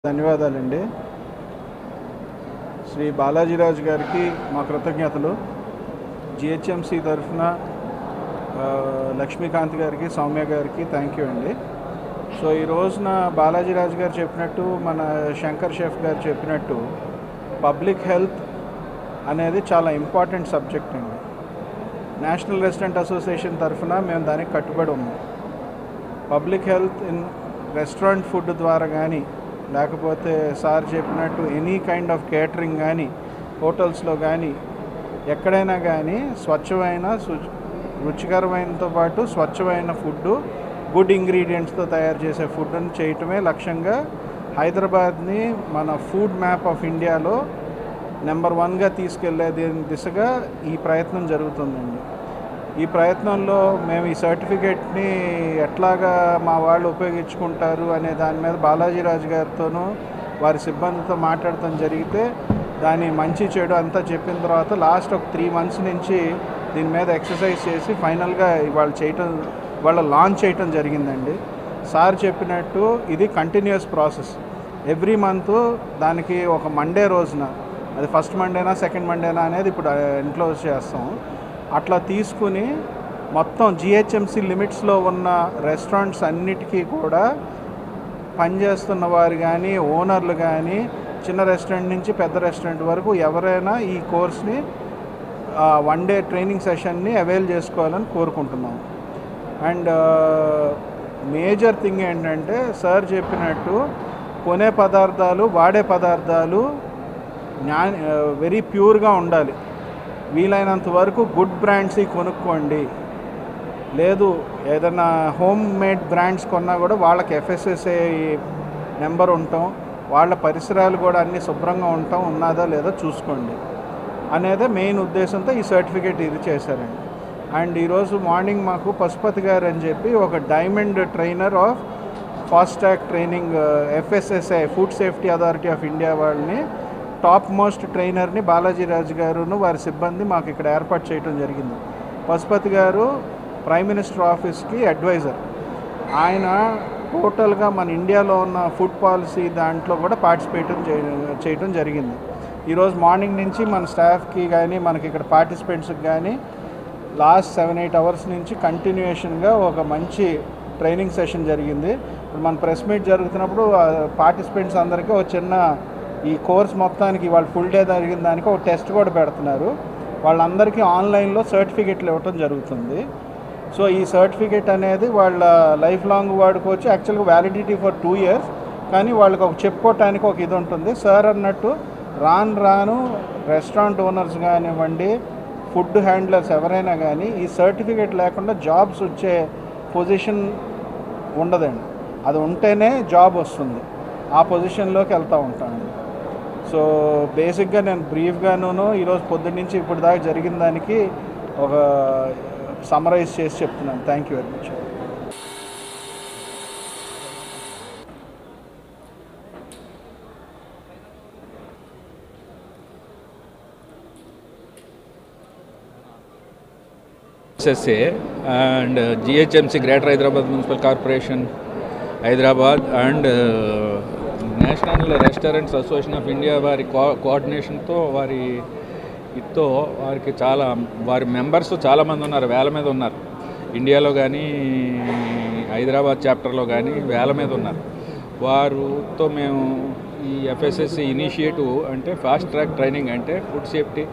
ధన్యవాదాలండి. శ్రీ బాలాజీరాజు గారికి మా కృతజ్ఞతలు. జిహెచ్ఎంసి తరఫున లక్ష్మీకాంత్ గారికి, సౌమ్య గారికి థ్యాంక్ యూ అండి. సో ఈ రోజున బాలాజీరాజు గారు చెప్పినట్టు, మన శంకర్ షెఫ్ గారు చెప్పినట్టు పబ్లిక్ హెల్త్ అనేది చాలా ఇంపార్టెంట్ సబ్జెక్ట్ అండి. నేషనల్ రెస్టారెంట్ అసోసియేషన్ తరఫున మేము దానికి కట్టుబడి ఉన్నాం. Public health in restaurant food ద్వారా కానీ, లేకపోతే సార్ చెప్పినట్టు ఎనీ కైండ్ ఆఫ్ కేటరింగ్ కానీ, హోటల్స్లో కానీ, ఎక్కడైనా కానీ స్వచ్ఛమైన రుచికరమైనతో పాటు స్వచ్ఛమైన ఫుడ్డు, గుడ్ ఇంగ్రీడియంట్స్తో తయారు చేసే ఫుడ్ని చేయటమే లక్ష్యంగా హైదరాబాద్ని మన ఫుడ్ మ్యాప్ ఆఫ్ ఇండియాలో నెంబర్ 1గా తీసుకెళ్లే దిశగా ఈ ప్రయత్నం జరుగుతుందండి. ఈ ప్రయత్నంలో మేము ఈ సర్టిఫికేట్ని ఎట్లాగా మా వాళ్ళు ఉపయోగించుకుంటారు అనే దాని మీద బాలాజీరాజు గారితోనూ వారి సిబ్బందితో మాట్లాడటం జరిగితే, దాని మంచి చెడు అంతా చెప్పిన తర్వాత లాస్ట్ ఒక 3 months నుంచి దీని మీద ఎక్సర్సైజ్ చేసి ఫైనల్గా ఇవాళ లాంచ్ చేయటం జరిగిందండి. సార్ చెప్పినట్టు ఇది కంటిన్యూస్ ప్రాసెస్. ఎవ్రీ మంత్ దానికి ఒక మండే రోజున, అది ఫస్ట్ మండేనా సెకండ్ మండేనా అనేది ఇప్పుడు ఎన్క్లోజ్ చేస్తాం. అట్లా తీసుకుని మొత్తం జిహెచ్ఎంసి లిమిట్స్లో ఉన్న రెస్టారెంట్స్ అన్నిటికీ కూడా పనిచేస్తున్న వారు కానీ, ఓనర్లు కానీ, చిన్న రెస్టారెంట్ నుంచి పెద్ద రెస్టారెంట్ వరకు ఎవరైనా ఈ కోర్స్ని 1 day ట్రైనింగ్ సెషన్ని అవైల్ చేసుకోవాలని కోరుకుంటున్నాం. అండ్ మేజర్ థింగ్ ఏంటంటే, సార్ చెప్పినట్టు కొనే పదార్థాలు, వాడే పదార్థాలు వెరీ ప్యూర్గా ఉండాలి. వీలైనంత వరకు గుడ్ బ్రాండ్స్ కొనుక్కోండి. లేదు ఏదైనా హోమ్ మేడ్ బ్రాండ్స్ కొన్నా కూడా వాళ్ళకి FSSAI నెంబర్ ఉండటం, వాళ్ళ పరిసరాలు కూడా అన్నీ శుభ్రంగా ఉండటం ఉన్నదా లేదా చూసుకోండి అనేదే మెయిన్ ఉద్దేశంతో ఈ సర్టిఫికేట్ ఇది చేశారండి. అండ్ ఈరోజు మార్నింగ్ మాకు పశుపతి గారు అని చెప్పి ఒక diamond trainer of fast track training FSSAI food safety authority of India వాళ్ళని, టాప్ మోస్ట్ ట్రైనర్ని బాలాజీరాజు గారును వారి సిబ్బంది మాకు ఇక్కడ ఏర్పాటు చేయడం జరిగింది. పశుపతి గారు ప్రైమ్ మినిస్టర్ ఆఫీస్కి అడ్వైజర్. ఆయన టోటల్గా మన ఇండియాలో ఉన్న ఫుడ్ పాలసీ దాంట్లో కూడా పార్టిసిపేట్ చేయడం జరిగింది. ఈరోజు మార్నింగ్ నుంచి మన స్టాఫ్కి కానీ, మనకి ఇక్కడ పార్టిసిపెంట్స్కి కానీ లాస్ట్ 7-8 hours నుంచి కంటిన్యూషన్గా ఒక మంచి ట్రైనింగ్ సెషన్ జరిగింది. ఇప్పుడు మన ప్రెస్ మీట్ జరుగుతున్నప్పుడు పార్టిసిపెంట్స్ అందరికీ ఒక చిన్న ఈ కోర్స్ మొత్తానికి వాళ్ళు ఫుల్ డే జరిగిన దానికి ఒక టెస్ట్ కూడా పెడుతున్నారు. వాళ్ళందరికీ ఆన్లైన్లో సర్టిఫికెట్లు ఇవ్వటం జరుగుతుంది. సో ఈ సర్టిఫికెట్ అనేది వాళ్ళ లైఫ్ లాంగ్ వాడుకోవచ్చు. యాక్చువల్గా వ్యాలిడిటీ ఫర్ 2 years, కానీ వాళ్ళకి ఒక చెప్పుకోవటానికి ఒక ఇది ఉంటుంది. సార్ అన్నట్టు రాను రెస్టారెంట్ ఓనర్స్ కానివ్వండి, ఫుడ్ హ్యాండ్లర్స్ ఎవరైనా కానీ ఈ సర్టిఫికెట్ లేకుండా జాబ్స్ వచ్చే పొజిషన్ ఉండదండి. అది ఉంటేనే జాబ్ వస్తుంది. ఆ పొజిషన్లోకి వెళ్తూ ఉంటాను. సో బేసిక్గా నేను బ్రీఫ్గాను ఈరోజు పొద్దున్న నుంచి ఇప్పుడు దాకా జరిగిన దానికి ఒక సమరైజ్ చేసి చెప్తున్నాను. Thank you very much. SSA and GHMC Greater Hyderabad Municipal Corporation Hyderabad and national restaurants association of India వారి కోఆర్డినేషన్తో వారికి చాలా వారి మెంబర్స్ చాలామంది ఉన్నారు, వేల మీద ఉన్నారు. ఇండియాలో కానీ హైదరాబాద్ చాప్టర్లో కానీ వేల మీద ఉన్నారు. వారితో మేము ఈ FSSAI ఇనిషియేటివ్ అంటే ఫాస్ట్ ట్రాక్ ట్రైనింగ్ అంటే ఫుడ్ సేఫ్టీ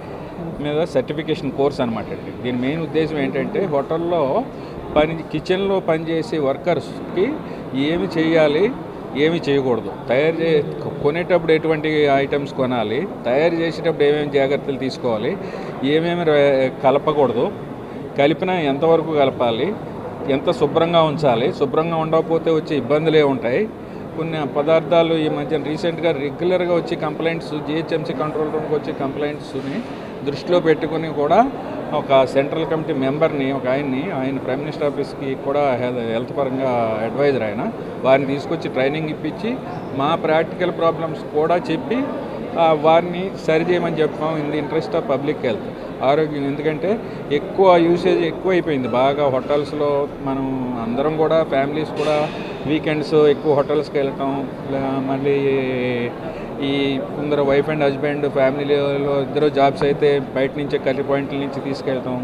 మీద సర్టిఫికేషన్ కోర్స్ అనమాట అండి. దీని మెయిన్ ఉద్దేశం ఏంటంటే, హోటల్లో కిచెన్లో పనిచేసే వర్కర్స్కి ఏమి చేయాలి, ఏమి చేయకూడదు, కొనేటప్పుడు ఎటువంటి ఐటమ్స్ కొనాలి, తయారు చేసేటప్పుడు ఏమేమి జాగ్రత్తలు తీసుకోవాలి, ఏమేమి కలపకూడదు, కలిపినా ఎంతవరకు కలపాలి, ఎంత శుభ్రంగా ఉంచాలి, శుభ్రంగా ఉండకపోతే వచ్చే ఇబ్బందులే ఉంటాయి. కొన్ని పదార్థాలు ఈ మధ్య రీసెంట్గా రెగ్యులర్గా వచ్చే కంప్లైంట్స్, జిహెచ్ఎంసీ కంట్రోల్ రూమ్కి వచ్చే కంప్లైంట్స్ని దృష్టిలో పెట్టుకుని కూడా ఒక సెంట్రల్ కమిటీ మెంబర్ని, ఆయన ప్రైమ్ మినిస్టర్ ఆఫీస్కి కూడా హెల్త్ పరంగా అడ్వైజర్, వారిని తీసుకొచ్చి ట్రైనింగ్ ఇప్పించి మా ప్రాక్టికల్ ప్రాబ్లమ్స్ కూడా చెప్పి వారిని సరి చేయమని చెప్పాం. In the interest of public health, ఆరోగ్యం. ఎందుకంటే ఎక్కువ యూసేజ్ ఎక్కువ అయిపోయింది బాగా హోటల్స్లో. మనం అందరం కూడా ఫ్యామిలీస్ కూడా వీకెండ్స్ ఎక్కువ హోటల్స్కి వెళ్ళటం, మళ్ళీ ఈ కొందరు వైఫ్ అండ్ హస్బెండ్ ఫ్యామిలీలో ఇద్దరు జాబ్స్ అయితే బయట నుంచే కర్రీ పాయింట్ల నుంచి తీసుకెళ్తాం.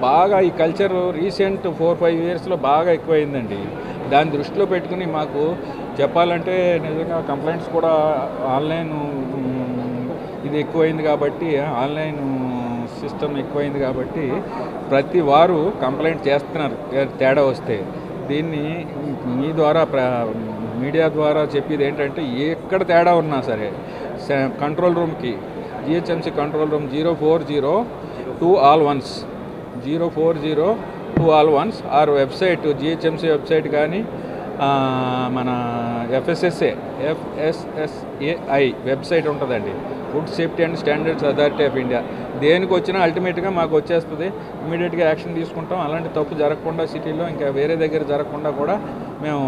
బాగా ఈ కల్చర్ రీసెంట్ 4-5 ఇయర్స్లో బాగా ఎక్కువైందండి. దాన్ని దృష్టిలో పెట్టుకుని మాకు చెప్పాలంటే నిజంగా కంప్లైంట్స్ కూడా ఆన్లైన్ ఇది ఎక్కువైంది కాబట్టి, ఆన్లైన్ సిస్టమ్ ఎక్కువైంది కాబట్టి ప్రతి వారు కంప్లైంట్ చేస్తున్నారు తేడా వస్తే. దీన్ని మీ ద్వారా మీడియా ద్వారా చెప్పేది ఏంటంటే, ఎక్కడ తేడా ఉన్నా సరే కంట్రోల్ రూమ్కి, GHMC control room 040-211 040-211 or website GHMC website కానీ మన FSSAI వెబ్సైట్ ఉంటుందండి, food safety and standards authority of India. దేనికి వచ్చినా అల్టిమేట్గా మాకు వచ్చేస్తుంది, ఇమీడియట్గా యాక్షన్ తీసుకుంటాం. అలాంటి తప్పు జరగకుండా సిటీలో ఇంకా వేరే దగ్గర జరగకుండా కూడా మేము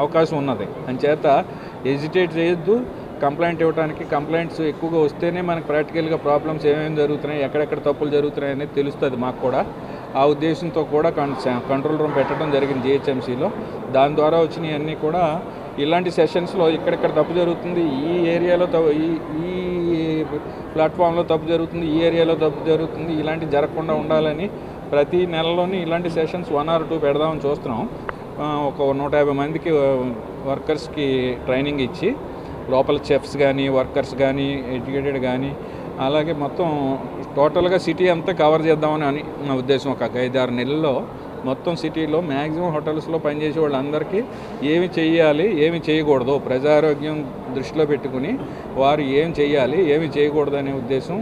అవకాశం ఉన్నది. అంచేత హెజిటేట్ చేయొద్దు కంప్లైంట్ ఇవ్వడానికి. కంప్లైంట్స్ ఎక్కువగా వస్తేనే మనకు ప్రాక్టికల్గా ప్రాబ్లమ్స్ ఏమేమి జరుగుతున్నాయి, ఎక్కడెక్కడ తప్పులు జరుగుతున్నాయి అనేది తెలుస్తుంది మాకు కూడా. ఆ ఉద్దేశంతో కూడా కంట్రోల్ రూమ్ పెట్టడం జరిగింది జిహెచ్ఎంసీలో. దాని ద్వారా వచ్చినవన్నీ కూడా ఇలాంటి సెషన్స్లో ఇక్కడెక్కడ తప్పు జరుగుతుంది, ఈ ఏరియాలో ఈ ప్లాట్ఫామ్లో తప్పు జరుగుతుంది, ఈ ఏరియాలో తప్పు జరుగుతుంది, ఇలాంటివి జరగకుండా ఉండాలని ప్రతి నెలలోని ఇలాంటి సెషన్స్ 1 or 2 పెడదామని చూస్తున్నాం. ఒక 150 మందికి వర్కర్స్కి ట్రైనింగ్ ఇచ్చి, లోపల చెఫ్స్ కానీ వర్కర్స్ కానీ ఎడ్యుకేటెడ్ కానీ, అలాగే మొత్తం టోటల్గా సిటీ అంతా కవర్ చేద్దామని నా ఉద్దేశం. ఒక 5-6 నెలల్లో మొత్తం సిటీలో మ్యాక్సిమం హోటల్స్లో పనిచేసే వాళ్ళందరికీ ఏమి చేయాలి, ఏమి చేయకూడదు, ప్రజారోగ్యం దృష్టిలో పెట్టుకుని వారు ఏం చేయాలి, ఏమి చేయకూడదు అనే ఉద్దేశం